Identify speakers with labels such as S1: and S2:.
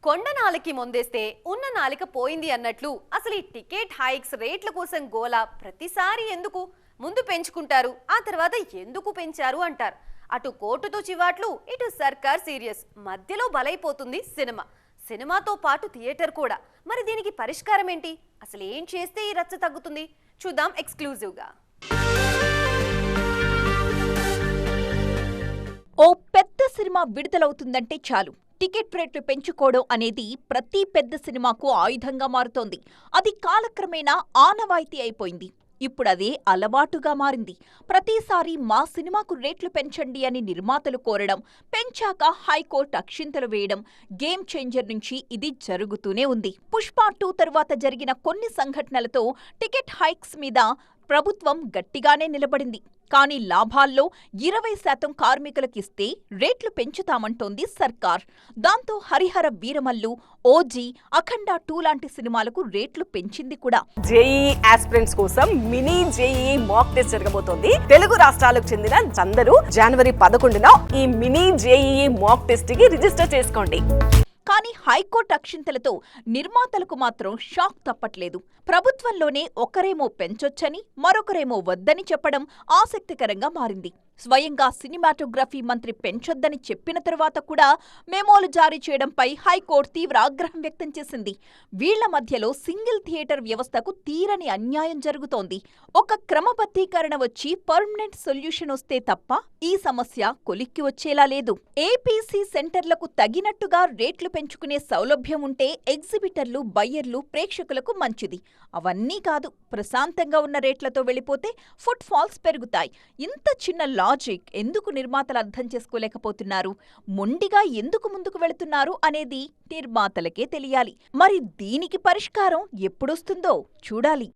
S1: కొండ నాలికి ముందేస్తే ఉన్న నాలిక పోయింది అన్నట్లు అసలు ఈ టికెట్ హైక్స్ రేట్ల కోసం గోల ప్రతిసారి ఎందుకు ముందు పెంచుకుంటారు ఆ తర్వాత ఎందుకు పెంచారు అంటారు. అటు కోర్టుతో చివాట్లు, ఇటు సర్కార్ సీరియస్, మధ్యలో బలైపోతుంది సినిమాతో పాటు థియేటర్ కూడా. మరి దీనికి పరిష్కారం ఏంటి? అసలు ఏం చేస్తే ఈ రచ్చ తగ్గుతుంది? చూద్దాం ఎక్స్క్లూజివ్గా.
S2: ఓ పెద్ద సినిమా విడుదలవుతుందంటే చాలు టికెట్ రేట్లు పెంచుకోవడం అనేది ప్రతి పెద్ద సినిమాకు ఆయుధంగా మారుతోంది. అది కాలక్రమేణా ఆనవాయితీ అయిపోయింది. ఇప్పుడదే అలవాటుగా మారింది. ప్రతిసారి మా సినిమాకు రేట్లు పెంచండి అని నిర్మాతలు కోరడం, పెంచాక హైకోర్టు అక్షింతలు వేయడం, గేమ్ చేంజర్ నుంచి ఇది జరుగుతూనే ఉంది. పుష్ప 2 తరువాత జరిగిన కొన్ని సంఘటనలతో టికెట్ హైక్స్ మీద ప్రభుత్వం గట్టిగానే నిలబడింది. కానీ లాభాల్లో 20% కార్మికులకిస్తే రేట్లు పెంచుతామంటోంది సర్కార్. దాంతో హరిహర వీరమల్లు, ఓజీ, అఖండ 2 లాంటి సినిమాలకు రేట్లు పెంచింది కూడా.
S3: జేఈ ఆస్పిరెంట్స్ కోసం మినీ జేఈ మాక్ టెస్ట్ జరగబోతోంది. తెలుగు రాష్ట్రాలకు చెందిన అందరూ జనవరి 11న ఈ మినీ జేఈ మాక్ టెస్ట్ కి రిజిస్టర్ చేసుకోండి.
S2: కానీ హైకోర్టు అక్షింతలతో నిర్మాతలకు మాత్రం షాక్ తప్పట్లేదు. ప్రభుత్వంలోనే ఒకరేమో పెంచొచ్చని, మరొకరేమో వద్దని చెప్పడం ఆసక్తికరంగా మారింది. స్వయంగా సినిమాటోగ్రఫీ మంత్రి పెంచొద్దని చెప్పిన తరువాత కూడా మెమోలు జారీ చేయడంపై హైకోర్టు తీవ్ర ఆగ్రహం వ్యక్తం చేసింది. వీళ్ల మధ్యలో సింగిల్ థియేటర్ వ్యవస్థకు తీరని అన్యాయం జరుగుతోంది. ఒక క్రమబద్ధీకరణ వచ్చి పర్మనెంట్ సొల్యూషన్ వస్తే తప్ప ఈ సమస్య కొలిక్కి వచ్చేలా లేదు. ఏపీసీ సెంటర్లకు తగినట్టుగా రేట్లు పెంచుకునే సౌలభ్యం ఉంటే ఎగ్జిబిటర్లు, బయ్యర్లు, ప్రేక్షకులకు మంచిది. అవన్నీ కాదు. ప్రశాంతంగా ఉన్న రేట్లతో వెళ్ళిపోతే ఫుట్ ఫాల్స్ పెరుగుతాయి. ఇంత చిన్న లాజిక్ ఎందుకు నిర్మాతలు అర్థం చేసుకోలేకపోతున్నారు? మొండిగా ఎందుకు ముందుకు వెళుతున్నారు అనేది నిర్మాతలకే తెలియాలి. మరి దీనికి పరిష్కారం ఎప్పుడొస్తుందో చూడాలి.